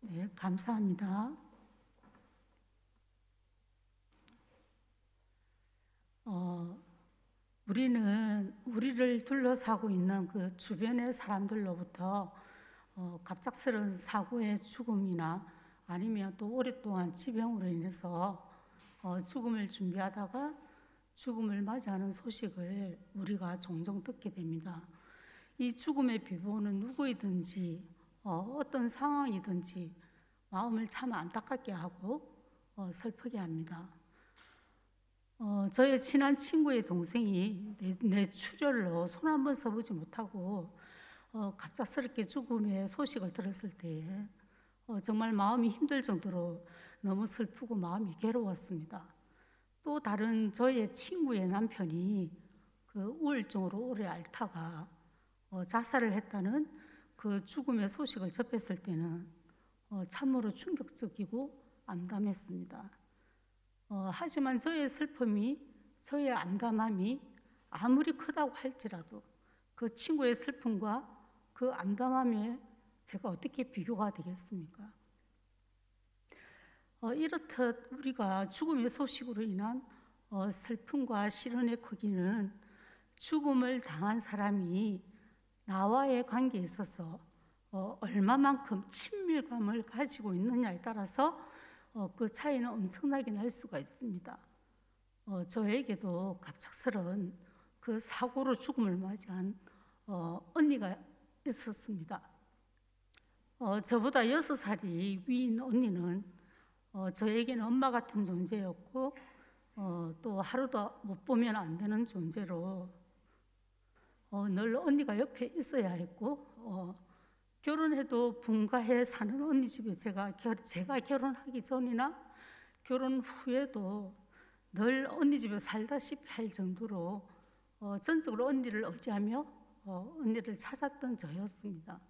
네, 감사합니다. 우리는 우리를 둘러싸고 있는 그 주변의 사람들로부터 갑작스러운 사고의 죽음이나 아니면 또 오랫동안 지병으로 인해서 죽음을 준비하다가 죽음을 맞이하는 소식을 우리가 종종 듣게 됩니다. 이 죽음의 비보는 누구이든지 어떤 상황이든지 마음을 참 안타깝게 하고 슬프게 합니다. 저의 친한 친구의 동생이 뇌출혈로 손 한 번 써보지 못하고 갑작스럽게 죽음의 소식을 들었을 때에 정말 마음이 힘들 정도로 너무 슬프고 마음이 괴로웠습니다. 또 다른 저의 친구의 남편이 그 우울증으로 오래 앓다가 자살을 했다는 그 죽음의 소식을 접했을 때는 참으로 충격적이고 암담했습니다. 하지만 저의 슬픔이, 저의 암담함이 아무리 크다고 할지라도 그 친구의 슬픔과 그 암담함에 제가 어떻게 비교가 되겠습니까? 이렇듯 우리가 죽음의 소식으로 인한 슬픔과 시련의 크기는 죽음을 당한 사람이 나와의 관계에 있어서 얼마만큼 친밀감을 가지고 있느냐에 따라서 그 차이는 엄청나게 날 수가 있습니다. 저에게도 갑작스러운 그 사고로 죽음을 맞이한 언니가 있었습니다. 저보다 6살이 위인 언니는 저에게는 엄마 같은 존재였고 또 하루도 못 보면 안 되는 존재로 늘 언니가 옆에 있어야 했고 결혼해도 분가해 사는 언니 집에 제가 결혼하기 전이나 결혼 후에도 늘 언니 집에 살다시피 할 정도로 전적으로 언니를 의지하며 언니를 찾았던 저였습니다.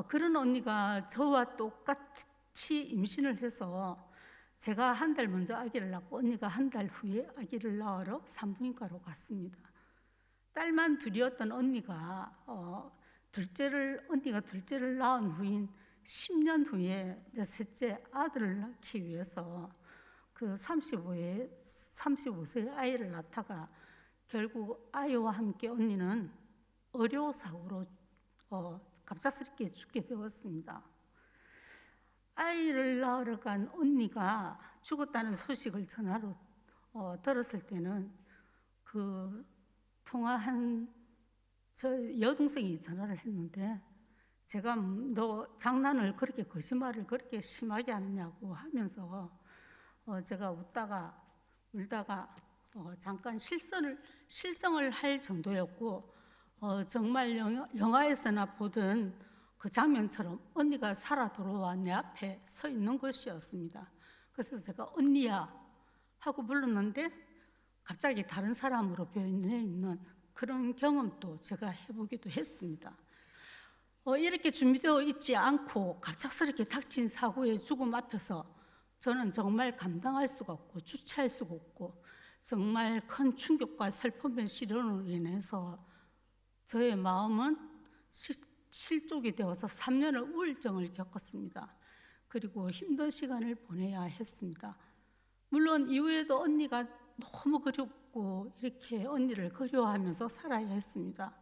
그런 언니가 저와 똑같이 임신을 해서 제가 한 달 먼저 아기를 낳고 언니가 한 달 후에 아기를 낳으러 산부인과로 갔습니다. 딸만 둘이었던 언니가 둘째를 낳은 후인 10년 후에 이제 셋째 아들을 낳기 위해서 그 35세 아이를 낳다가 결국 아이와 함께 언니는 의료사고로 갑작스럽게 죽게 되었습니다. 아이를 낳으러 간 언니가 죽었다는 소식을 전화로 들었을 때는 그 통화한 저 여동생이 전화를 했는데 제가 너 장난을 그렇게 거짓말을 그렇게 심하게 하느냐고 하면서 제가 울다가 잠깐 실성을 할 정도였고 정말 영화에서나 보던 그 장면처럼 언니가 살아 돌아와 내 앞에 서 있는 것이었습니다. 그래서 제가 언니야 하고 불렀는데 갑자기 다른 사람으로 변해 있는 그런 경험도 제가 해보기도 했습니다. 이렇게 준비되어 있지 않고 갑작스럽게 닥친 사고의 죽음 앞에서 저는 정말 감당할 수가 없고 주체할 수가 없고 정말 큰 충격과 슬픔의 시련으로 인해서 저의 마음은 실족이 되어서 3년의 우울증을 겪었습니다. 그리고 힘든 시간을 보내야 했습니다. 물론 이후에도 언니가 너무 그립고 이렇게 언니를 그리워하면서 살아야 했습니다.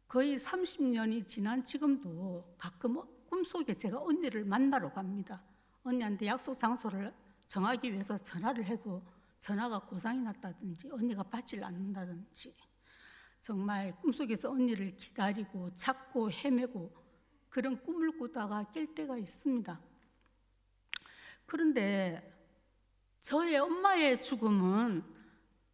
거의 30년이 지난 지금도 가끔 꿈속에 제가 언니를 만나러 갑니다. 언니한테 약속 장소를 정하기 위해서 전화를 해도 전화가 고장이 났다든지 언니가 받질 않는다든지 정말 꿈속에서 언니를 기다리고 찾고 헤매고 그런 꿈을 꾸다가 깰 때가 있습니다. 그런데 저의 엄마의 죽음은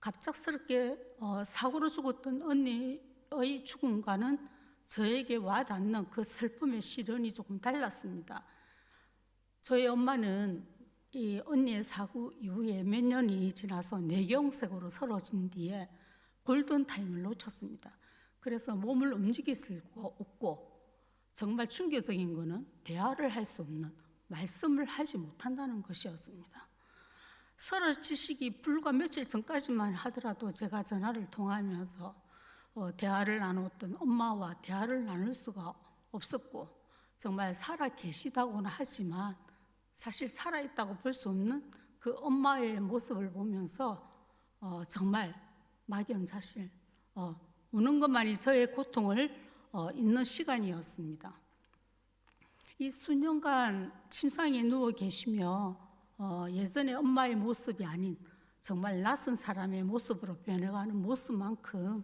갑작스럽게 사고로 죽었던 언니의 죽음과는 저에게 와닿는 그 슬픔의 시련이 조금 달랐습니다. 저희 엄마는 이 언니의 사고 이후에 몇 년이 지나서 뇌경색으로 쓰러진 뒤에 골든타임을 놓쳤습니다. 그래서 몸을 움직일 수가 없고 정말 충격적인 것은 대화를 할 수 없는, 말씀을 하지 못한다는 것이었습니다. 쓰러지시기 불과 며칠 전까지만 하더라도 제가 전화를 통화하면서 대화를 나눴던 엄마와 대화를 나눌 수가 없었고 정말 살아 계시다고는 하지만 사실 살아있다고 볼 수 없는 그 엄마의 모습을 보면서 정말 막연자실 우는 것만이 저의 고통을 잊는 시간이었습니다. 이 수년간 침상에 누워 계시며 예전의 엄마의 모습이 아닌 정말 낯선 사람의 모습으로 변해가는 모습만큼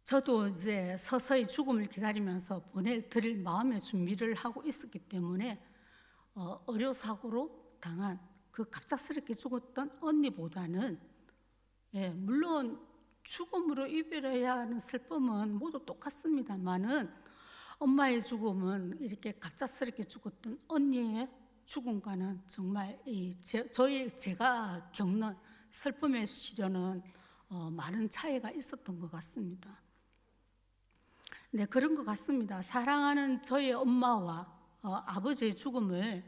저도 이제 서서히 죽음을 기다리면서 보내드릴 마음의 준비를 하고 있었기 때문에 의료사고로 당한 그 갑작스럽게 죽었던 언니보다는 물론 죽음으로 이별해야 하는 슬픔은 모두 똑같습니다만은 엄마의 죽음은 이렇게 갑작스럽게 죽었던 언니의 죽음과는 정말 제가 겪는 슬픔의 시련은 많은 차이가 있었던 것 같습니다. 네, 그런 것 같습니다. 사랑하는 저의 엄마와 아버지의 죽음을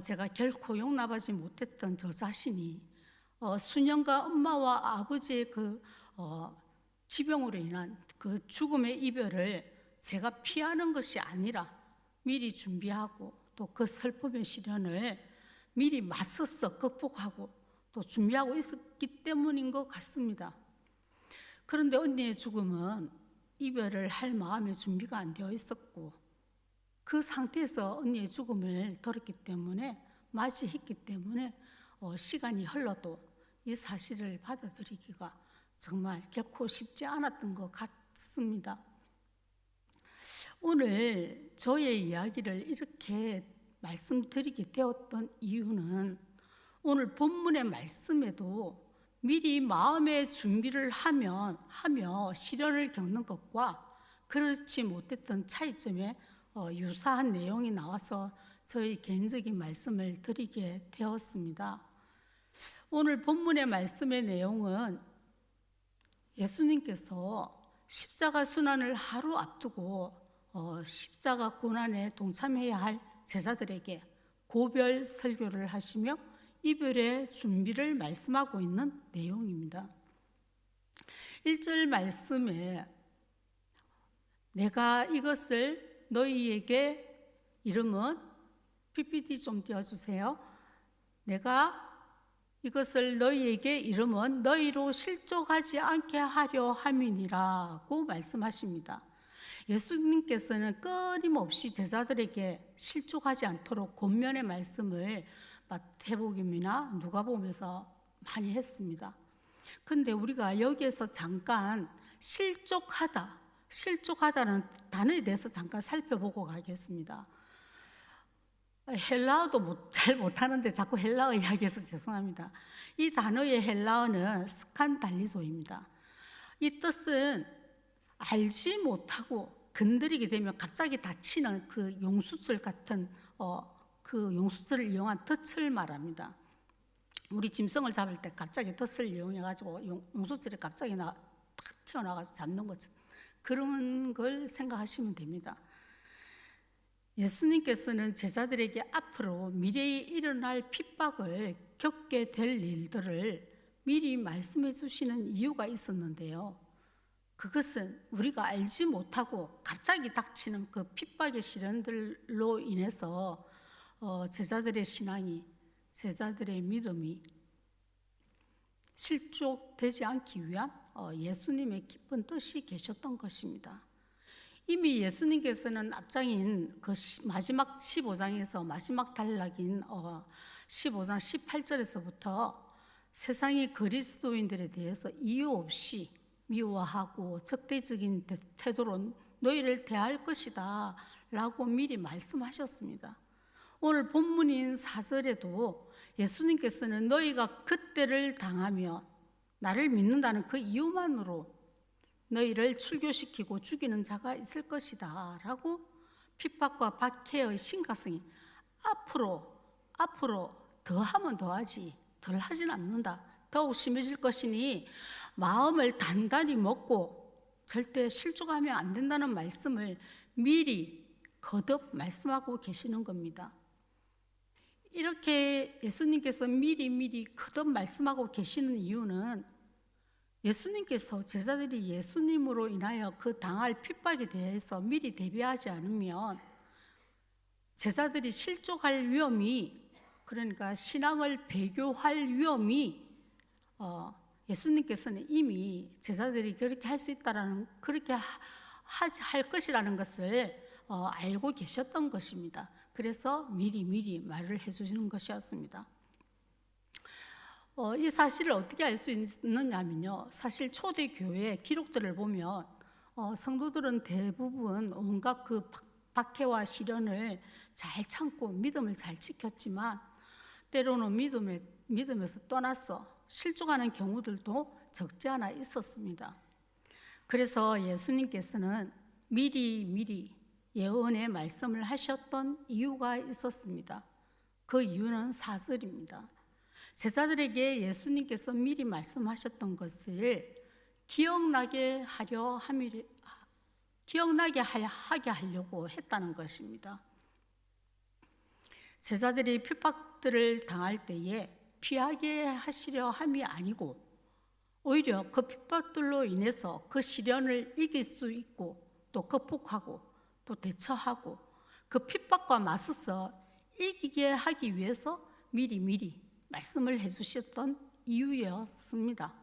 제가 결코 용납하지 못했던 저 자신이 수년간 엄마와 아버지의 그 지병으로 인한 그 죽음의 이별을 제가 피하는 것이 아니라 미리 준비하고 또 그 슬픔의 시련을 미리 맞서서 극복하고 또 준비하고 있었기 때문인 것 같습니다. 그런데 언니의 죽음은 이별을 할 마음의 준비가 안 되어 있었고 그 상태에서 언니의 죽음을 들었기 때문에 맞이했기 때문에 시간이 흘러도 이 사실을 받아들이기가 정말 결코 쉽지 않았던 것 같습니다. 오늘 저의 이야기를 이렇게 말씀드리게 되었던 이유는 오늘 본문의 말씀에도 미리 마음의 준비를 하며 시련을 겪는 것과 그렇지 못했던 차이점에 유사한 내용이 나와서 저희 개인적인 말씀을 드리게 되었습니다. 오늘 본문의 말씀의 내용은 예수님께서 십자가 순환을 하루 앞두고 십자가 고난에 동참해야 할 제자들에게 고별 설교를 하시며 이별의 준비를 말씀하고 있는 내용입니다. 1절 말씀에 내가 이것을 너희에게 이름은 PPT 좀 띄워주세요. 내가 이것을 너희에게 이름은 너희로 실족하지 않게 하려 함이니라고 말씀하십니다. 예수님께서는 끊임없이 제자들에게 실족하지 않도록 권면의 말씀을 마태복음이나 누가복음에서 많이 했습니다. 근데 우리가 여기에서 잠깐 실족하다는 단어에 대해서 잠깐 살펴보고 가겠습니다. 헬라어도 잘 못하는데 자꾸 헬라어 이야기해서 죄송합니다. 이 단어의 헬라어는 스칸달리조입니다. 이 뜻은 알지 못하고 건드리게 되면 갑자기 다치는 그 용수철 같은 그 용수철을 이용한 덫을 말합니다. 우리 짐승을 잡을 때 갑자기 덫을 이용해가지고 용수철이 갑자기 탁 튀어나가서 잡는 것처럼 그런 걸 생각하시면 됩니다. 예수님께서는 제자들에게 앞으로 미래에 일어날 핍박을 겪게 될 일들을 미리 말씀해 주시는 이유가 있었는데요. 그것은 우리가 알지 못하고 갑자기 닥치는 그 핍박의 시련들로 인해서 제자들의 신앙이, 제자들의 믿음이 실족되지 않기 위한 예수님의 깊은 뜻이 계셨던 것입니다. 이미 예수님께서는 앞장인 그 마지막 15장에서 마지막 단락인 15장 18절에서부터 세상의 그리스도인들에 대해서 이유 없이 미워하고 적대적인 태도로 너희를 대할 것이다 라고 미리 말씀하셨습니다. 오늘 본문인 4절에도 예수님께서는 너희가 그때를 당하며 나를 믿는다는 그 이유만으로 너희를 출교시키고 죽이는 자가 있을 것이다 라고 핍박과 박해의 심각성이 앞으로 더하면 더하지 덜 하진 않는다, 더욱 심해질 것이니 마음을 단단히 먹고 절대 실족하면 안 된다는 말씀을 미리 거듭 말씀하고 계시는 겁니다. 이렇게 예수님께서 미리 거듭 말씀하고 계시는 이유는 예수님께서 제자들이 예수님으로 인하여 그 당할 핍박에 대해서 미리 대비하지 않으면 제자들이 실족할 위험이, 그러니까 신앙을 배교할 위험이 예수님께서는 이미 제자들이 그렇게 할 수 있다라는, 그렇게 할 것이라는 것을 알고 계셨던 것입니다. 그래서 미리 말을 해주시는 것이었습니다. 이 사실을 어떻게 알 수 있느냐면요, 사실 초대교회 기록들을 보면 성도들은 대부분 온갖 그 박해와 시련을 잘 참고 믿음을 잘 지켰지만, 때로는 믿음에서 떠나서 실족하는 경우들도 적지 않아 있었습니다. 그래서 예수님께서는 미리 예언의 말씀을 하셨던 이유가 있었습니다. 그 이유는 4절입니다. 제자들에게 예수님께서 미리 말씀하셨던 것을 기억나게 하게 하려고 했다는 것입니다. 제자들이 핍박들을 당할 때에 피하게 하시려 함이 아니고, 오히려 그 핍박들로 인해서 그 시련을 이길 수 있고 또 극복하고 또 대처하고 그 핍박과 맞서서 이기게 하기 위해서 미리 말씀을 해주셨던 이유였습니다.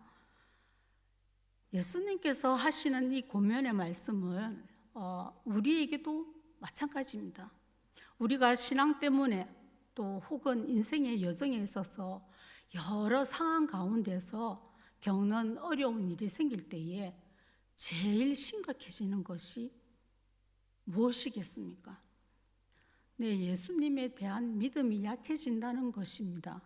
예수님께서 하시는 이 권면의 말씀은 우리에게도 마찬가지입니다. 우리가 신앙 때문에 또 혹은 인생의 여정에 있어서 여러 상황 가운데서 겪는 어려운 일이 생길 때에 제일 심각해지는 것이 무엇이겠습니까? 예수님에 대한 믿음이 약해진다는 것입니다.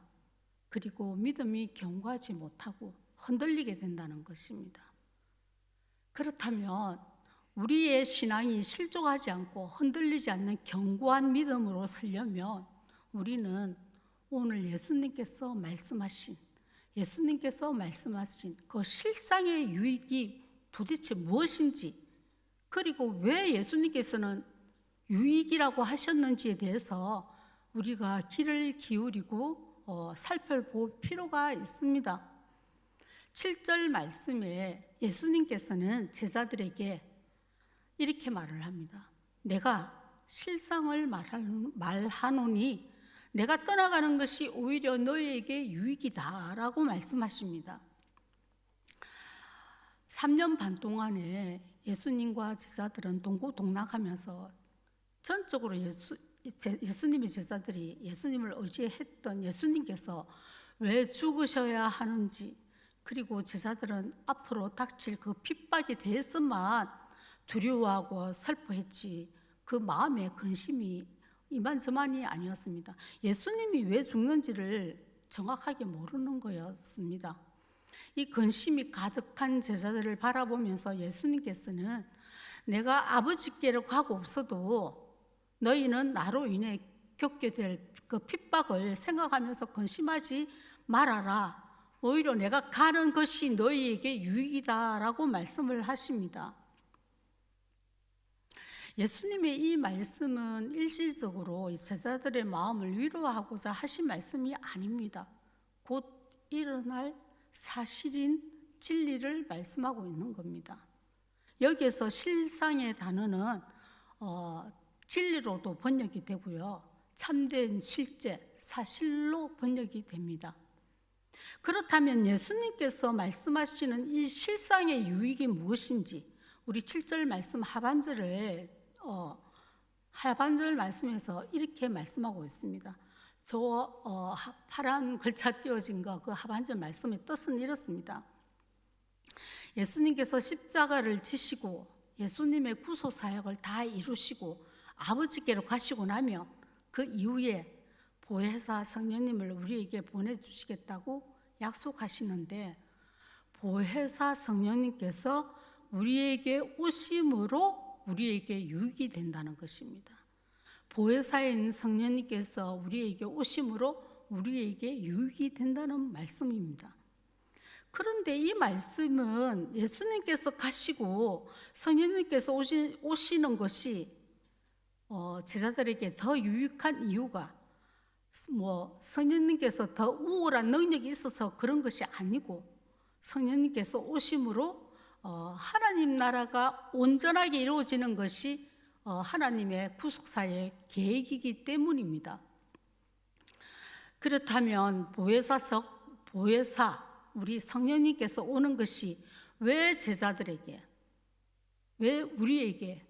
그리고 믿음이 견고하지 못하고 흔들리게 된다는 것입니다. 그렇다면 우리의 신앙이 실족하지 않고 흔들리지 않는 견고한 믿음으로 서려면 우리는 오늘 예수님께서 말씀하신 그 실상의 유익이 도대체 무엇인지, 그리고 왜 예수님께서는 유익이라고 하셨는지에 대해서 우리가 귀를 기울이고 살펴볼 필요가 있습니다. 7절 말씀에 예수님께서는 제자들에게 이렇게 말을 합니다. 내가 실상을 말하노니 내가 떠나가는 것이 오히려 너희에게 유익이다 라고 말씀하십니다. 3년 예수님과 예수님과 제자들은 동고동락하면서 전적으로 예수님의 제자들이 예수님을 의지했던 예수님께서 왜 죽으셔야 하는지, 그리고 제자들은 앞으로 닥칠 그 핍박에 대해서만 두려워하고 슬퍼했지 그 마음의 근심이 이만저만이 아니었습니다. 예수님이 왜 죽는지를 정확하게 모르는 거였습니다. 이 근심이 가득한 제자들을 바라보면서 예수님께서는 내가 아버지께로 가고 없어도 너희는 나로 인해 겪게 될 그 핍박을 생각하면서 근심하지 말아라. 오히려 내가 가는 것이 너희에게 유익이다라고 말씀을 하십니다. 예수님의 이 말씀은 일시적으로 제자들의 마음을 위로하고자 하신 말씀이 아닙니다. 곧 일어날 사실인 진리를 말씀하고 있는 겁니다. 여기에서 실상의 단어는 진리로도 번역이 되고요, 참된 실제, 사실로 번역이 됩니다. 그렇다면 예수님께서 말씀하시는 이 실상의 유익이 무엇인지 우리 7절 말씀 하반절 말씀에서 이렇게 말씀하고 있습니다. 저 파란 글자 띄어진 거, 그 하반절 말씀의 뜻은 이렇습니다. 예수님께서 십자가를 지시고 예수님의 구속 사역을 다 이루시고 아버지께로 가시고 나면 그 이후에 보혜사 성령님을 우리에게 보내주시겠다고 약속하시는데, 보혜사 성령님께서 우리에게 오심으로 우리에게 유익이 된다는 것입니다. 보혜사인 성령님께서 우리에게 오심으로 우리에게 유익이 된다는 말씀입니다. 그런데 이 말씀은 예수님께서 가시고 성령님께서 오시는 것이 제자들에게 더 유익한 이유가 성령님께서 더 우월한 능력이 있어서 그런 것이 아니고, 성령님께서 오심으로 하나님 나라가 온전하게 이루어지는 것이 하나님의 구속사의 계획이기 때문입니다. 그렇다면 보혜사 우리 성령님께서 오는 것이 왜 제자들에게, 왜 우리에게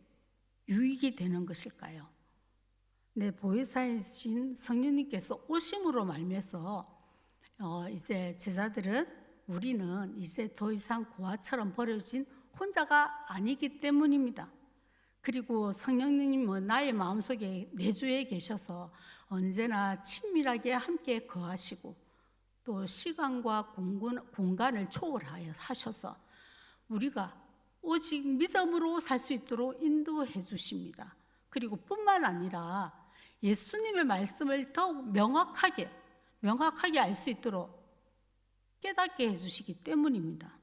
유익이 되는 것일까요? 네, 보혜사이신 성령님께서 오심으로 말미암아서 이제 제자들은, 우리는 이제 더 이상 고아처럼 버려진 혼자가 아니기 때문입니다. 그리고 성령님은 나의 마음속에 내주에 계셔서 언제나 친밀하게 함께 거하시고 또 시간과 공간을 초월하여 하셔서 우리가 오직 믿음으로 살 수 있도록 인도해 주십니다. 그리고 뿐만 아니라 예수님의 말씀을 더욱 명확하게 알 수 있도록 깨닫게 해주시기 때문입니다.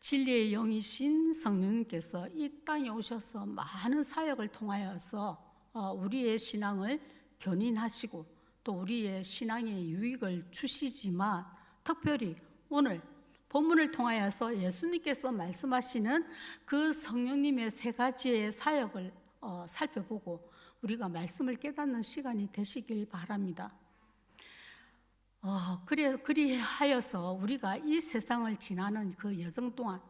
진리의 영이신 성령님께서 이 땅에 오셔서 많은 사역을 통하여서 우리의 신앙을 견인하시고 또 우리의 신앙에 유익을 주시지만, 특별히 오늘 본문을 통하여서 예수님께서 말씀하시는 그 성령님의 세 가지의 사역을 살펴보고 우리가 말씀을 깨닫는 시간이 되시길 바랍니다. 그리하여서 우리가 이 세상을 지나는 그 여정 동안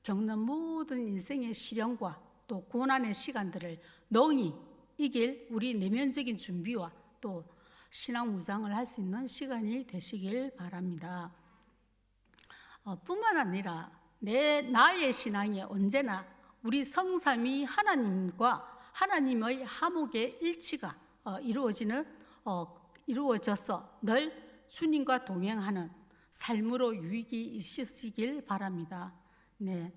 겪는 모든 인생의 시련과 또 고난의 시간들을 능히 이길 우리 내면적인 준비와 또 신앙 무장을 할 수 있는 시간이 되시길 바랍니다. 뿐만 아니라 나의 신앙이 언제나 우리 성삼위 하나님과 하나님의 화목의 일치가 이루어져서 늘 주님과 동행하는 삶으로 유익이 있으시길 바랍니다. 네,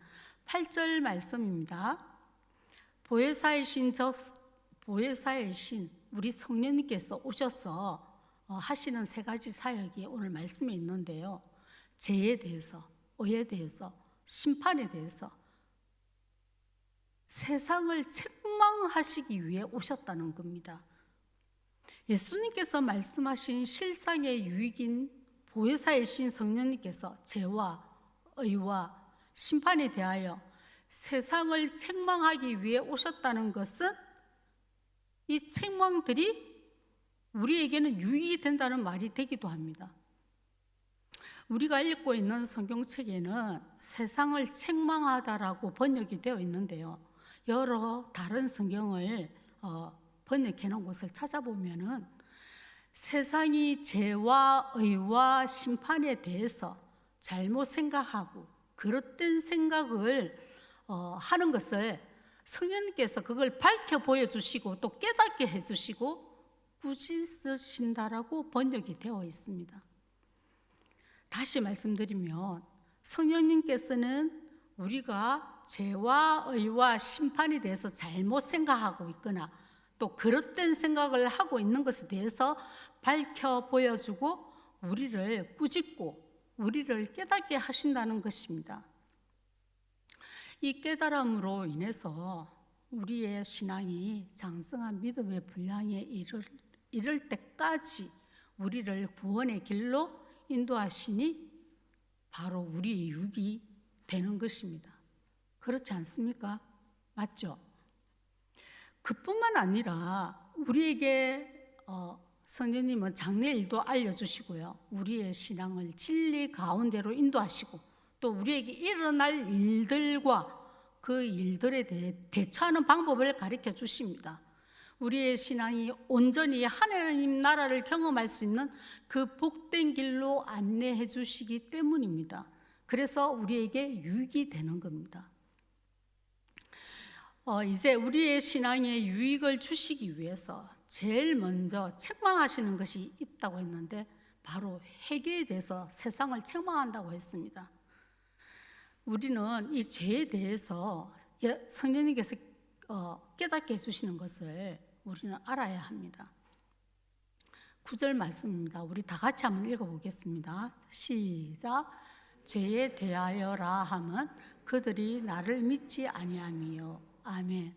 8절 말씀입니다. 보혜사이신 우리 성령님께서 오셔서 하시는 세 가지 사역이 오늘 말씀에 있는데요. 죄에 대해서, 의에 대해서, 심판에 대해서 세상을 책망하시기 위해 오셨다는 겁니다. 예수님께서 말씀하신 실상의 유익인 보혜사이신 성령님께서 죄와 의와 심판에 대하여 세상을 책망하기 위해 오셨다는 것은 이 책망들이 우리에게는 유익이 된다는 말이 되기도 합니다. 우리가 읽고 있는 성경책에는 세상을 책망하다라고 번역이 되어 있는데요. 여러 다른 성경을 번역해 놓은 곳을 찾아보면은 세상이 죄와 의와 심판에 대해서 잘못 생각하고 그릇된 생각을 하는 것을 성령님께서 그걸 밝혀 보여주시고 또 깨닫게 해주시고 꾸짖으신다라고 번역이 되어 있습니다. 다시 말씀드리면 성령님께서는 우리가 죄와 의와 심판에 대해서 잘못 생각하고 있거나 또 그릇된 생각을 하고 있는 것에 대해서 밝혀 보여주고 우리를 꾸짖고 우리를 깨닫게 하신다는 것입니다. 이 깨달음으로 인해서 우리의 신앙이 장성한 믿음의 분량에 이를 때까지 우리를 구원의 길로 인도하시니 바로 우리의 유익이 되는 것입니다. 그렇지 않습니까? 맞죠? 그뿐만 아니라 우리에게 성령님은 장래일도 알려주시고요. 우리의 신앙을 진리 가운데로 인도하시고 또 우리에게 일어날 일들과 그 일들에 대해 대처하는 방법을 가르쳐 주십니다. 우리의 신앙이 온전히 하나님 나라를 경험할 수 있는 그 복된 길로 안내해 주시기 때문입니다. 그래서 우리에게 유익이 되는 겁니다. 이제 우리의 신앙에 유익을 주시기 위해서 제일 먼저 책망하시는 것이 있다고 했는데 바로 회개에 대해서 세상을 책망한다고 했습니다. 우리는 이 죄에 대해서 성령님께서 깨닫게 해주시는 것을 우리는 알아야 합니다. 9절 말씀입니다. 우리 다 같이 한번 읽어보겠습니다. 시작. 죄에 대하여라 함은 그들이 나를 믿지 아니함이요. 아멘.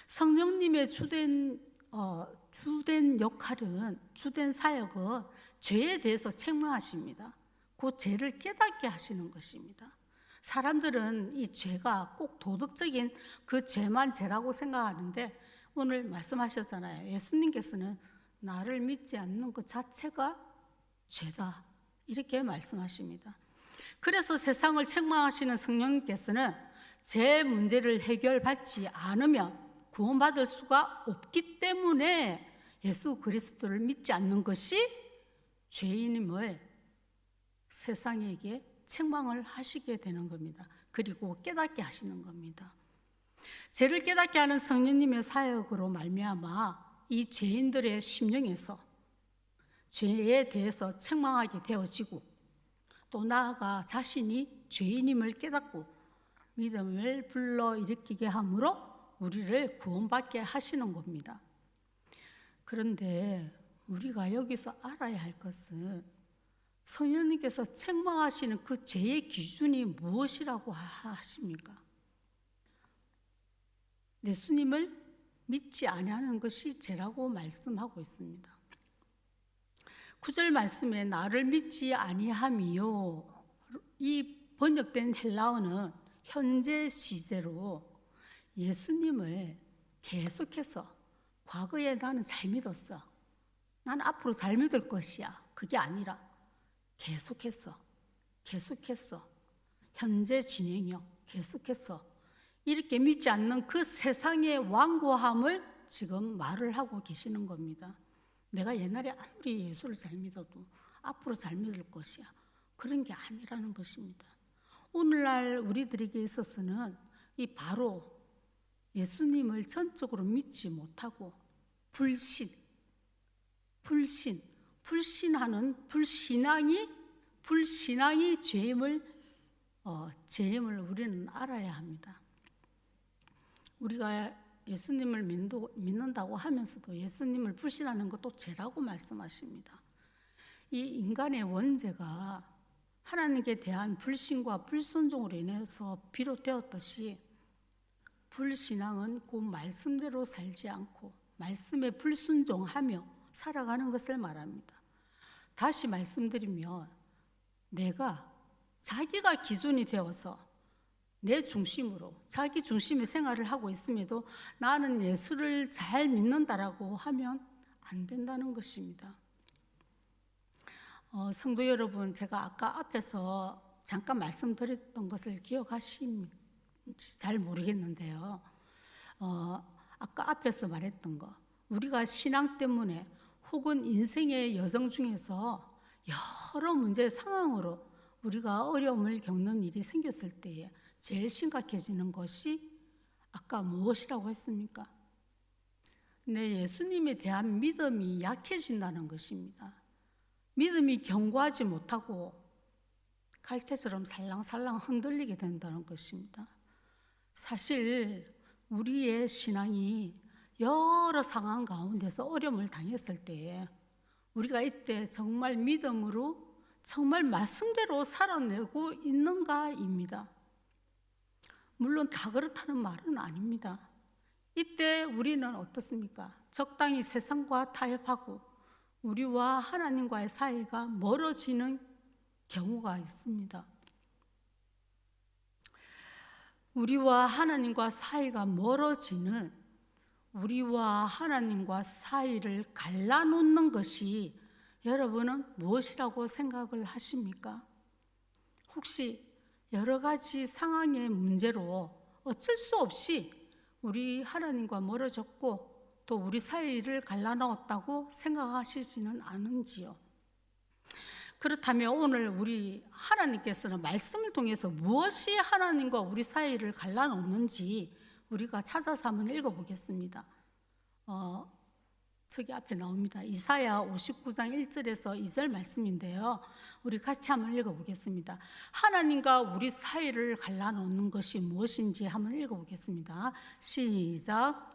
성령님의 주된 역할은, 주된 사역은 죄에 대해서 책망하십니다. 그 죄를 깨닫게 하시는 것입니다. 사람들은 이 죄가 꼭 도덕적인 그 죄만 죄라고 생각하는데 오늘 말씀하셨잖아요. 예수님께서는 나를 믿지 않는 것 자체가 죄다, 이렇게 말씀하십니다. 그래서 세상을 책망하시는 성령님께서는 죄 문제를 해결받지 않으면 구원받을 수가 없기 때문에 예수 그리스도를 믿지 않는 것이 죄인임을 세상에게 책망을 하시게 되는 겁니다. 그리고 깨닫게 하시는 겁니다. 죄를 깨닫게 하는 성령님의 사역으로 말미암아 이 죄인들의 심령에서 죄에 대해서 책망하게 되어지고 또 나아가 자신이 죄인임을 깨닫고 믿음을 불러일으키게 함으로 우리를 구원받게 하시는 겁니다. 그런데 우리가 여기서 알아야 할 것은 성령님께서 책망하시는 그 죄의 기준이 무엇이라고 하십니까? 예수님을 믿지 아니하는 것이 죄라고 말씀하고 있습니다. 9절 말씀에 나를 믿지 아니함이요, 이 번역된 헬라어는 현재 시제로 예수님을 계속해서 과거에 나는 잘 믿었어, 난 앞으로 잘 믿을 것이야, 그게 아니라 계속해서 현재 진행형 계속해서 이렇게 믿지 않는 그 세상의 완고함을 지금 말을 하고 계시는 겁니다. 내가 옛날에 아무리 예수를 잘 믿어도 앞으로 잘 믿을 것이야, 그런 게 아니라는 것입니다. 오늘날 우리들에게 있어서는 이 바로 예수님을 전적으로 믿지 못하고 불신하는 불신앙이 죄임을 우리는 알아야 합니다. 우리가 예수님을 믿는다고 하면서도 예수님을 불신하는 것도 죄라고 말씀하십니다. 이 인간의 원죄가 하나님께 대한 불신과 불순종으로 인해서 비롯되었듯이 불신앙은 곧 말씀대로 살지 않고 말씀에 불순종하며 살아가는 것을 말합니다. 다시 말씀드리면 자기가 기준이 되어서 내 중심으로 자기 중심의 생활을 하고 있음에도 나는 예수를 잘 믿는다라고 하면 안 된다는 것입니다. 성도 여러분, 제가 아까 앞에서 잠깐 말씀드렸던 것을 기억하시는지 잘 모르겠는데요. 아까 앞에서 말했던 거, 우리가 신앙 때문에 혹은 인생의 여정 중에서 여러 문제 상황으로 우리가 어려움을 겪는 일이 생겼을 때에 제일 심각해지는 것이 아까 무엇이라고 했습니까? 내 예수님에 대한 믿음이 약해진다는 것입니다. 믿음이 견고하지 못하고 갈대처럼 살랑살랑 흔들리게 된다는 것입니다. 사실 우리의 신앙이 여러 상황 가운데서 어려움을 당했을 때에 우리가 이때 정말 믿음으로 정말 말씀대로 살아내고 있는가입니다. 물론 다 그렇다는 말은 아닙니다. 이때 우리는 어떻습니까? 적당히 세상과 타협하고 우리와 하나님과의 사이가 멀어지는 경우가 있습니다. 우리와 하나님과 사이가 멀어지는, 우리와 하나님과 사이를 갈라놓는 것이 여러분은 무엇이라고 생각을 하십니까? 혹시 여러 가지 상황의 문제로 어쩔 수 없이 우리 하나님과 멀어졌고 또 우리 사이를 갈라놓았다고 생각하시지는 않은지요? 그렇다면 오늘 우리 하나님께서는 말씀을 통해서 무엇이 하나님과 우리 사이를 갈라놓는지 우리가 찾아서 한번 읽어보겠습니다. 저기 앞에 나옵니다. 이사야 59장 1절에서 2절 말씀인데요. 우리 같이 한번 읽어보겠습니다. 하나님과 우리 사이를 갈라놓는 것이 무엇인지 한번 읽어보겠습니다. 시작.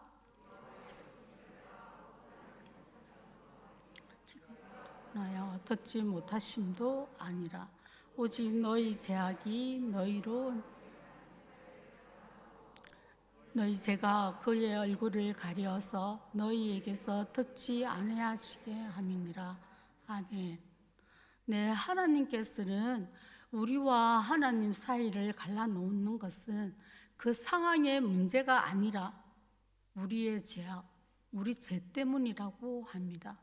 나야 듣지 못하심도 아니라 오직 너희 죄악이 너희 죄가 그의 얼굴을 가려서 너희에게서 듣지 아니하시게 함이니라. 아멘. 네, 하나님께서는 우리와 하나님 사이를 갈라놓는 것은 그 상황의 문제가 아니라 우리의 죄악, 우리 죄 때문이라고 합니다.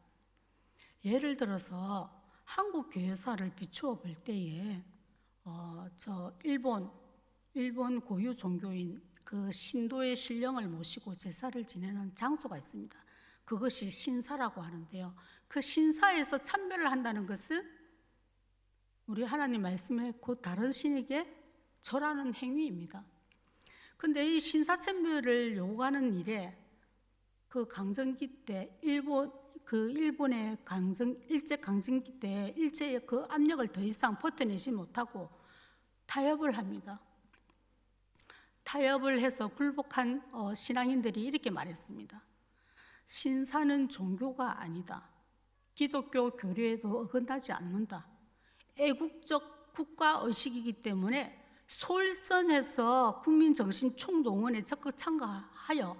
예를 들어서 한국 교회사를 비추어 볼 때에 일본 고유 종교인 그 신도의 신령을 모시고 제사를 지내는 장소가 있습니다. 그것이 신사라고 하는데요. 그 신사에서 참배를 한다는 것은 우리 하나님 말씀에 곧 다른 신에게 절하는 행위입니다. 근데 이 신사 참배를 요구하는 일에 그 강점기 때 일본의 일제 강점기 때 일제의 그 압력을 더 이상 버텨내지 못하고 타협을 합니다. 타협을 해서 굴복한 신앙인들이 이렇게 말했습니다. 신사는 종교가 아니다. 기독교 교리에도 어긋나지 않는다. 애국적 국가의식이기 때문에 소일선에서 국민정신 총동원에 적극 참가하여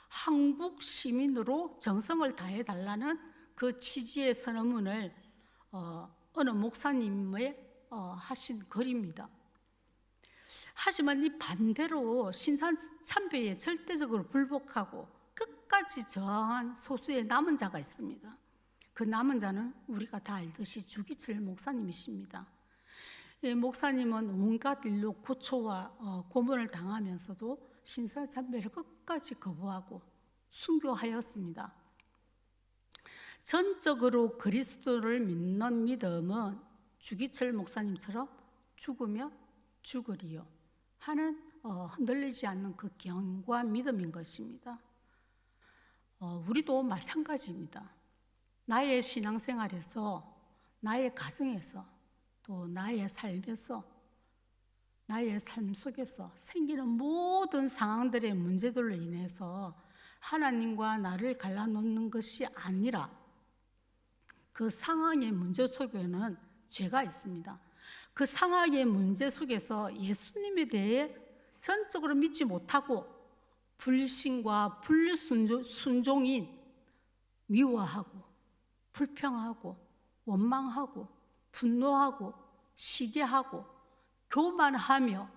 한국 시민으로 정성을 다해달라는 그 취지의 선언문을 어느 목사님의 하신 글입니다. 하지만 이 반대로 신사 참배에 절대적으로 불복하고 끝까지 저항한 소수의 남은 자가 있습니다. 그 남은 자는 우리가 다 알듯이 주기철 목사님이십니다. 이 목사님은 온갖 일로 고초와 고문을 당하면서도 신사 참배를 끝까지 거부하고 순교하였습니다. 전적으로 그리스도를 믿는 믿음은 주기철 목사님처럼 죽으며 죽으리요 하는 흔들리지 않는 그 견고한 믿음인 것입니다. 우리도 마찬가지입니다. 나의 신앙생활에서, 나의 가정에서, 또 나의 삶에서, 나의 삶 속에서 생기는 모든 상황들의 문제들로 인해서 하나님과 나를 갈라놓는 것이 아니라 그 상황의 문제 속에는 죄가 있습니다. 그 상황의 문제 속에서 예수님에 대해 전적으로 믿지 못하고 불신과 불순종인 미워하고 불평하고 원망하고 분노하고 시기하고 교만하며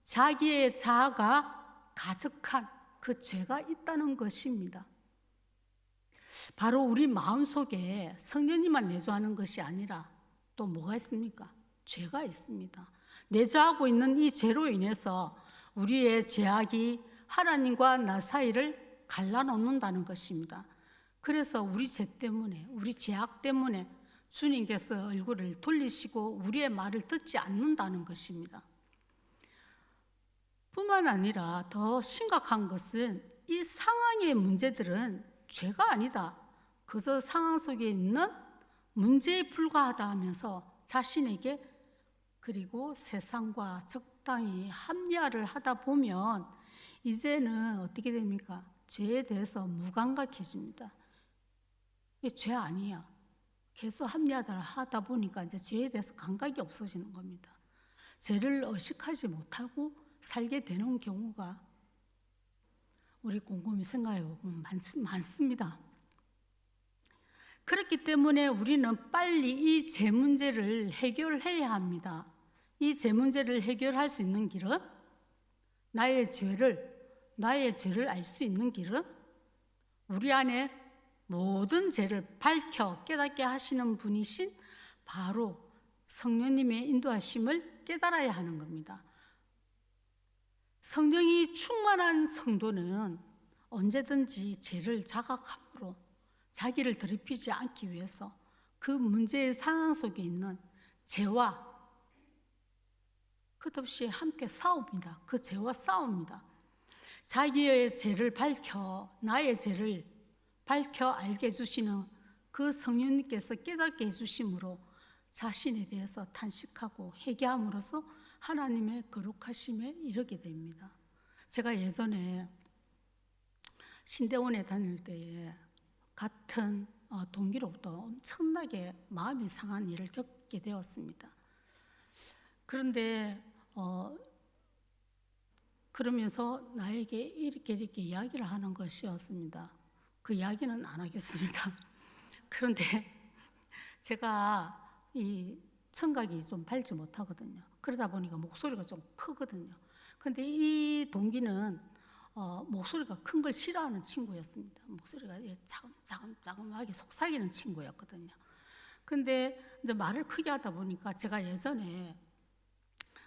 자기의 자아가 가득한 그 죄가 있다는 것입니다. 바로 우리 마음속에 성령님만 내주하는 것이 아니라 또 뭐가 있습니까? 죄가 있습니다. 내주하고 있는 이 죄로 인해서 우리의 죄악이 하나님과 나 사이를 갈라놓는다는 것입니다. 그래서 우리 죄 때문에, 우리 죄악 때문에 주님께서 얼굴을 돌리시고 우리의 말을 듣지 않는다는 것입니다. 뿐만 아니라 더 심각한 것은 이 상황의 문제들은 죄가 아니다. 그저 상황 속에 있는 문제에 불과하다 하면서 자신에게 그리고 세상과 적당히 합리화를 하다 보면 이제는 어떻게 됩니까? 죄에 대해서 무감각해집니다. 이게 죄 아니야. 계속 합리화를 하다 보니까 이제 죄에 대해서 감각이 없어지는 겁니다. 죄를 의식하지 못하고 살게 되는 경우가 우리 곰곰이 생각해 보면 많습니다. 그렇기 때문에 우리는 빨리 이 죄 문제를 해결해야 합니다. 이 죄 문제를 해결할 수 있는 길은 나의 죄를 알 수 있는 길은 우리 안에 모든 죄를 밝혀 깨닫게 하시는 분이신 바로 성령님의 인도하심을 깨달아야 하는 겁니다. 성령이 충만한 성도는 언제든지 죄를 자각함으로 자기를 더럽히지 않기 위해서 그 문제의 상황 속에 있는 죄와 끝없이 함께 싸웁니다. 그 죄와 싸웁니다. 자기의 죄를 밝혀 나의 죄를 밝혀 알게 해주시는 그 성령님께서 깨닫게 해주심으로 자신에 대해서 탄식하고 회개함으로써 하나님의 거룩하심에 이르게 됩니다. 제가 예전에 신대원에 다닐 때에 같은 동기로부터 엄청나게 마음이 상한 일을 겪게 되었습니다. 그런데 그러면서 나에게 이렇게 이야기를 하는 것이었습니다. 그 이야기는 안 하겠습니다. 그런데 제가 이 청각이 좀 밝지 못하거든요. 그러다 보니까 목소리가 좀 크거든요. 근데 이 동기는 목소리가 큰 걸 싫어하는 친구였습니다. 목소리가 자금하게 속삭이는 친구였거든요. 근데 이제 말을 크게 하다 보니까 제가 예전에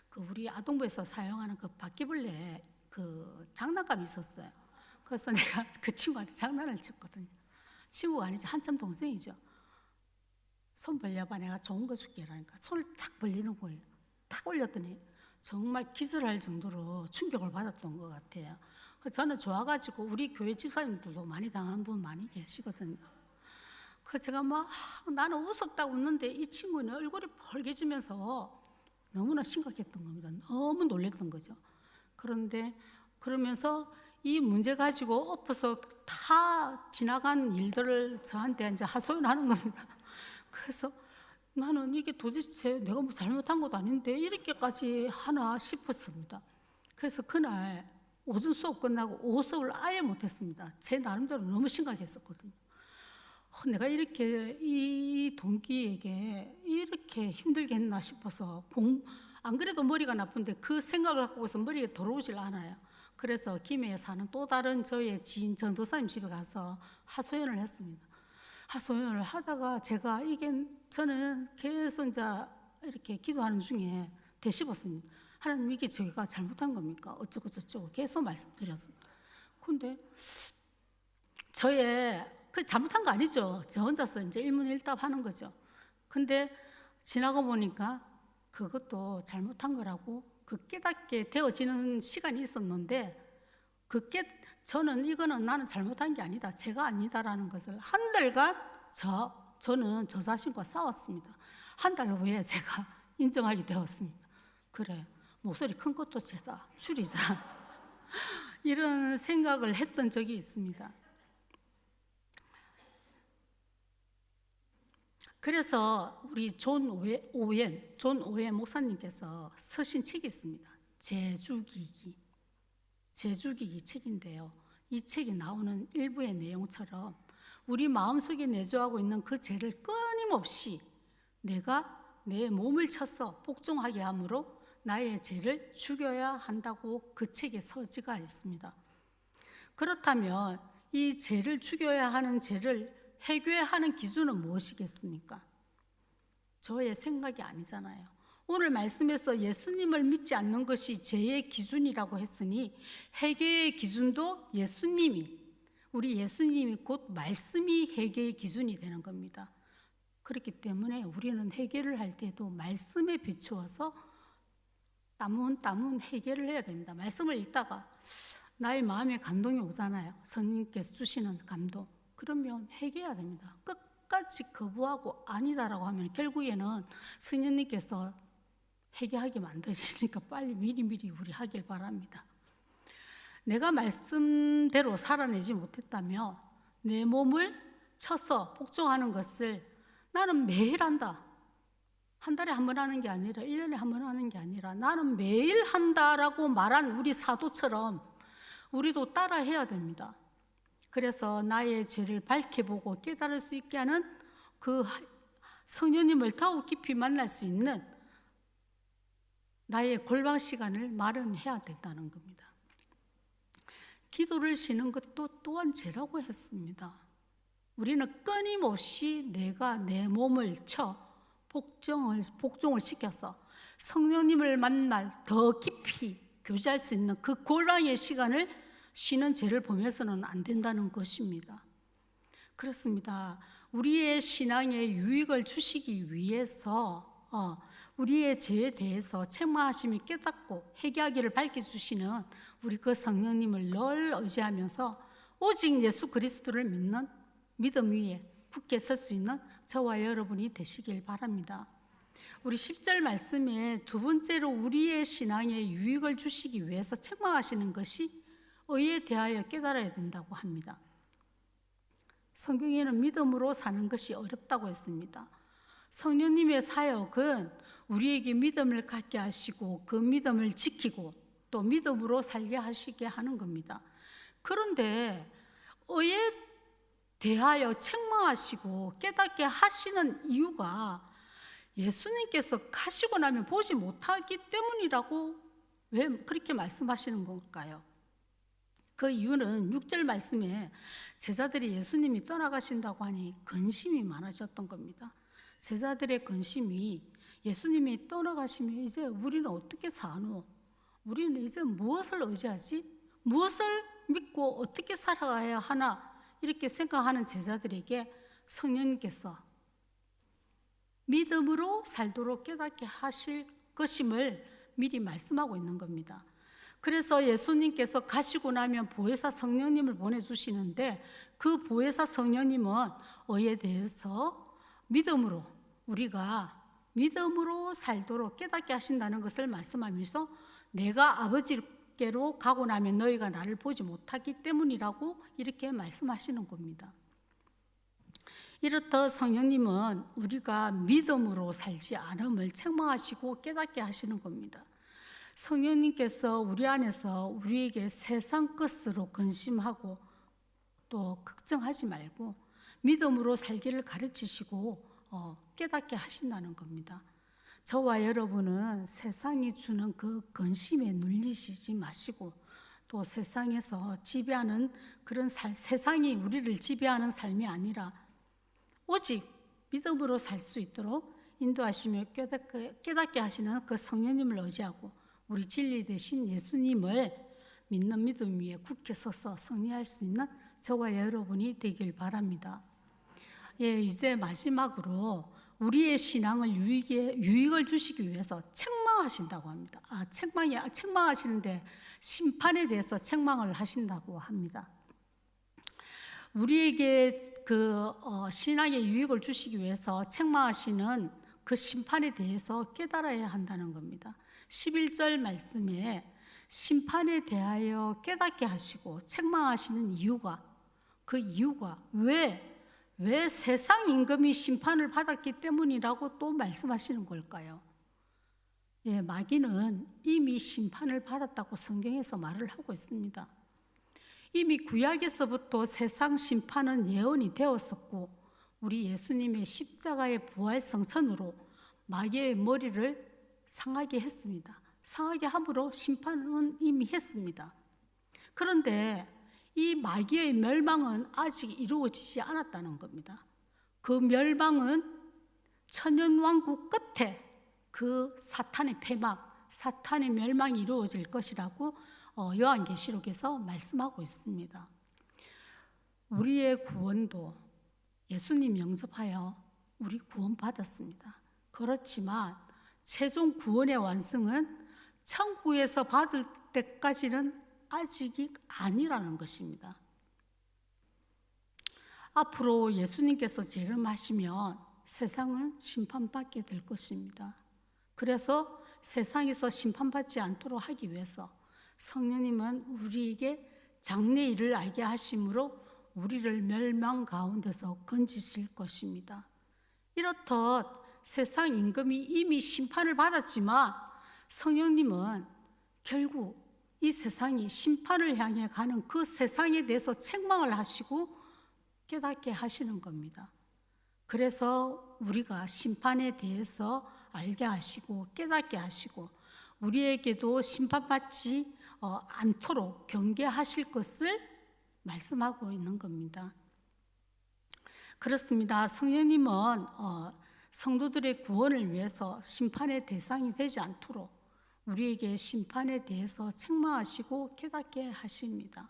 그 우리 아동부에서 사용하는 그 바퀴벌레 그 장난감이 있었어요. 그래서 내가 그 친구한테 장난을 쳤거든요. 친구가 아니죠. 한참 동생이죠. 손 벌려봐, 내가 좋은 거 줄게 라니까 손을 탁 벌리는 거예요. 탁 올렸더니 정말 기절할 정도로 충격을 받았던 것 같아요. 저는 좋아가지고 우리 교회 집사님들도 많이 당한 분 많이 계시거든요. 그래서 제가 막 나는 웃었다 웃는데 이 친구는 얼굴이 벌개지면서 너무나 심각했던 겁니다. 너무 놀랬던 거죠. 그런데 그러면서 이 문제 가지고 엎어서 다 지나간 일들을 저한테 이제 하소연하는 겁니다. 그래서 나는 이게 도대체 내가 뭐 잘못한 것도 아닌데 이렇게까지 하나 싶었습니다. 그래서 그날 오전 수업 끝나고 오후 수업을 아예 못했습니다. 제 나름대로 너무 심각했었거든요. 내가 이렇게 이 동기에게 이렇게 힘들게 했나 싶어서 안 그래도 머리가 나쁜데 그 생각을 하고서 머리에 들어오질 않아요. 그래서 김해에 사는 또 다른 저의 지인 전도사님 집에 가서 하소연을 했습니다. 하소연을 하다가 제가 저는 계속 이제 이렇게 기도하는 중에 되씹었습니다. 하나님, 이게 제가 잘못한 겁니까? 어쩌고 저쩌고 계속 말씀드렸습니다. 근데 그 잘못한 거 아니죠. 저 혼자서 이제 일문일답 하는 거죠. 근데 지나고 보니까 그것도 잘못한 거라고 그 깨닫게 되어지는 시간이 있었는데 저는 이거는 나는 잘못한 게 아니다, 제가 아니다라는 것을 한 달간 저는 저 자신과 싸웠습니다. 한 달 후에 제가 인정하게 되었습니다. 그래, 목소리 큰 것도 죄다, 줄이자 이런 생각을 했던 적이 있습니다. 그래서 우리 존 오웬 목사님께서 쓰신 책이 있습니다. 제주기기 책인데요. 이 책이 나오는 일부의 내용처럼 우리 마음속에 내주하고 있는 그 죄를 끊임없이 내가 내 몸을 쳐서 복종하게 함으로 나의 죄를 죽여야 한다고 그 책에 서지가 있습니다. 그렇다면 이 죄를 죽여야 하는 죄를 해결하는 기준은 무엇이겠습니까? 저의 생각이 아니잖아요. 오늘 말씀에서 예수님을 믿지 않는 것이 죄의 기준이라고 했으니 회개의 기준도 우리 예수님이 곧 말씀이 회개의 기준이 되는 겁니다. 그렇기 때문에 우리는 회개를 할 때도 말씀에 비추어서 따문 회개를 해야 됩니다. 말씀을 읽다가 나의 마음에 감동이 오잖아요. 성령님께서 주시는 감동. 그러면 회개해야 됩니다. 끝까지 거부하고 아니다라고 하면 결국에는 성령님께서 회개하게 만드시니까 빨리 미리 우리 하길 바랍니다. 내가 말씀대로 살아내지 못했다며 내 몸을 쳐서 복종하는 것을 나는 매일 한다, 한 달에 한 번 하는 게 아니라 1년에 한 번 하는 게 아니라 나는 매일 한다라고 말한 우리 사도처럼 우리도 따라해야 됩니다. 그래서 나의 죄를 밝혀보고 깨달을 수 있게 하는 그 성령님을 더욱 깊이 만날 수 있는 나의 골방 시간을 마련해야 된다는 겁니다. 기도를 쉬는 것도 또한 죄라고 했습니다. 우리는 끊임없이 내가 내 몸을 쳐 복종을 시켜서 성령님을 만날 더 깊이 교제할 수 있는 그 골방의 시간을 쉬는 죄를 보면서는 안 된다는 것입니다. 그렇습니다. 우리의 신앙에 유익을 주시기 위해서 우리의 죄에 대해서 책망하심이 깨닫고 회개하기를 밝혀주시는 우리 그 성령님을 늘 의지하면서 오직 예수 그리스도를 믿는 믿음 위에 굳게 설 수 있는 저와 여러분이 되시길 바랍니다. 우리 10절 말씀에 두 번째로 우리의 신앙에 유익을 주시기 위해서 책망하시는 것이 의에 대하여 깨달아야 된다고 합니다. 성경에는 믿음으로 사는 것이 어렵다고 했습니다. 성령님의 사역은 우리에게 믿음을 갖게 하시고 그 믿음을 지키고 또 믿음으로 살게 하시게 하는 겁니다. 그런데 의에 대하여 책망하시고 깨닫게 하시는 이유가 예수님께서 가시고 나면 보지 못하기 때문이라고 왜 그렇게 말씀하시는 걸까요? 그 이유는 6절 말씀에 제자들이 예수님이 떠나가신다고 하니 근심이 많아졌던 겁니다. 제자들의 근심이 예수님이 떠나가시면 이제 우리는 어떻게 사노? 우리는 이제 무엇을 의지하지? 무엇을 믿고 어떻게 살아가야 하나? 이렇게 생각하는 제자들에게 성령님께서 믿음으로 살도록 깨닫게 하실 것임을 미리 말씀하고 있는 겁니다. 그래서 예수님께서 가시고 나면 보혜사 성령님을 보내주시는데 그 보혜사 성령님은 의에 대해서 믿음으로 우리가 믿음으로 살도록 깨닫게 하신다는 것을 말씀하면서 내가 아버지께로 가고 나면 너희가 나를 보지 못하기 때문이라고 이렇게 말씀하시는 겁니다. 이렇듯 성령님은 우리가 믿음으로 살지 않음을 책망하시고 깨닫게 하시는 겁니다. 성령님께서 우리 안에서 우리에게 세상 것으로 근심하고 또 걱정하지 말고 믿음으로 살기를 가르치시고 깨닫게 하신다는 겁니다. 저와 여러분은 세상이 주는 그 근심에 눌리시지 마시고 또 세상에서 지배하는 그런 세상이 우리를 지배하는 삶이 아니라 오직 믿음으로 살 수 있도록 인도하시며 깨닫게 하시는 그 성령님을 의지하고 우리 진리 되신 예수님을 믿는 믿음 위에 굳게 서서 승리할 수 있는 저와 여러분이 되길 바랍니다. 이제 마지막으로 우리의 신앙을 유익을 주시기 위해서 책망하신다고 합니다. 책망하시는데 심판에 대해서 책망을 하신다고 합니다. 우리에게 신앙의 유익을 주시기 위해서 책망하시는 그 심판에 대해서 깨달아야 한다는 겁니다. 11절 말씀에 심판에 대하여 깨닫게 하시고 책망하시는 이유가 왜 세상 임금이 심판을 받았기 때문이라고 또 말씀하시는 걸까요? 마귀는 이미 심판을 받았다고 성경에서 말을 하고 있습니다. 이미 구약에서부터 세상 심판은 예언이 되었었고 우리 예수님의 십자가의 부활 성천으로 마귀의 머리를 상하게 했습니다. 상하게 함으로 심판은 이미 했습니다. 그런데 이 마귀의 멸망은 아직 이루어지지 않았다는 겁니다. 그 멸망은 천년왕국 끝에 그 사탄의 폐막, 사탄의 멸망이 이루어질 것이라고 요한계시록에서 말씀하고 있습니다. 우리의 구원도 예수님 영접하여 우리 구원받았습니다. 그렇지만 최종 구원의 완성은 천국에서 받을 때까지는 아직이 아니라는 것입니다. 앞으로 예수님께서 재림하시면 세상은 심판받게 될 것입니다. 그래서 세상에서 심판받지 않도록 하기 위해서 성령님은 우리에게 장래일을 알게 하심으로 우리를 멸망 가운데서 건지실 것입니다. 이렇듯 세상 임금이 이미 심판을 받았지만 성령님은 결국 이 세상이 심판을 향해 가는 그 세상에 대해서 책망을 하시고 깨닫게 하시는 겁니다. 그래서 우리가 심판에 대해서 알게 하시고 깨닫게 하시고 우리에게도 심판받지 않도록 경계하실 것을 말씀하고 있는 겁니다. 그렇습니다. 성령님은 성도들의 구원을 위해서 심판의 대상이 되지 않도록 우리에게 심판에 대해서 책망하시고 깨닫게 하십니다.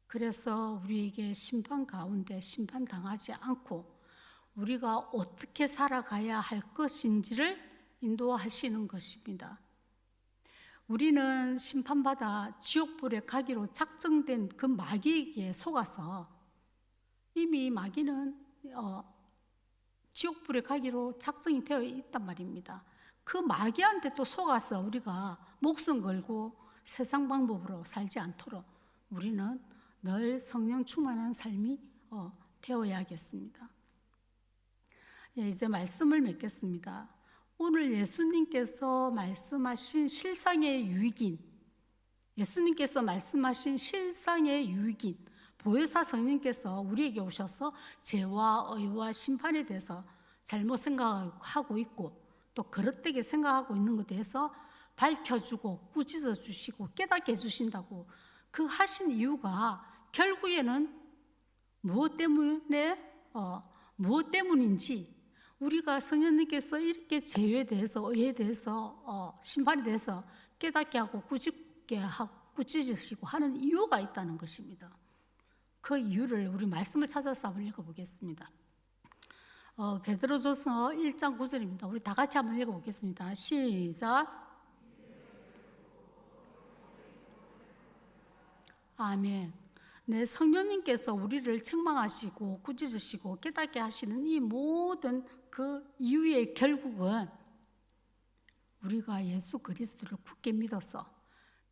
그래서 우리에게 심판 가운데 심판당하지 않고 우리가 어떻게 살아가야 할 것인지를 인도하시는 것입니다. 우리는 심판받아 지옥불에 가기로 작정된 그 마귀에게 속아서 이미 마귀는 지옥불에 가기로 작정이 되어 있단 말입니다. 그 마귀한테 또 속아서 우리가 목숨 걸고 세상 방법으로 살지 않도록 우리는 늘 성령 충만한 삶이 되어야겠습니다. 이제 말씀을 맺겠습니다. 오늘 예수님께서 말씀하신 실상의 유익인, 예수님께서 말씀하신 실상의 유익인 보혜사 성령님께서 우리에게 오셔서 죄와 의와 심판에 대해서 잘못 생각하고 있고 또 그릇되게 생각하고 있는 것에 대해서 밝혀주고 꾸짖어 주시고 깨닫게 해주신다고 그 하신 이유가 결국에는 무엇 때문인지 우리가 성령님께서 이렇게 죄에 대해서 의에 대해서 심판에 대해서 깨닫게 하고 꾸짖으시고 하는 이유가 있다는 것입니다. 그 이유를 우리 말씀을 찾아서 한번 읽어보겠습니다. 베드로전서 1장 9절입니다. 우리 다 같이 한번 읽어보겠습니다. 시작. 아멘. 네, 성령님께서 우리를 책망하시고 꾸짖으시고 깨닫게 하시는 이 모든 그 이유의 결국은 우리가 예수 그리스도를 굳게 믿어서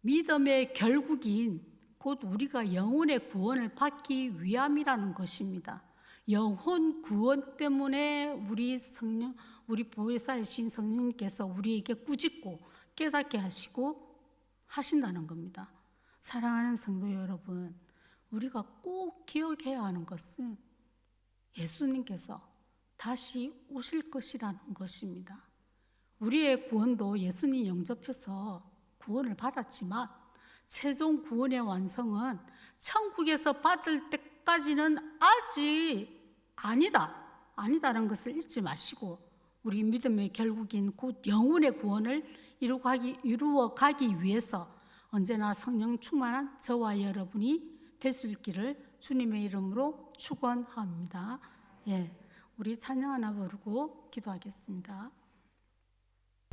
믿음의 결국인 곧 우리가 영혼의 구원을 받기 위함이라는 것입니다. 영혼 구원 때문에 우리 보혜사이신 성령님께서 우리에게 꾸짖고 깨닫게 하시고 하신다는 겁니다. 사랑하는 성도 여러분, 우리가 꼭 기억해야 하는 것은 예수님께서 다시 오실 것이라는 것입니다. 우리의 구원도 예수님 영접해서 구원을 받았지만 최종 구원의 완성은 천국에서 받을 때까지는 아직 아니다라는 것을 잊지 마시고 우리 믿음의 결국인 곧 영혼의 구원을 이루어 가기 위해서 언제나 성령 충만한 저와 여러분이 될 수 있기를 주님의 이름으로 축원합니다. 예, 우리 찬양 하나 부르고 기도하겠습니다.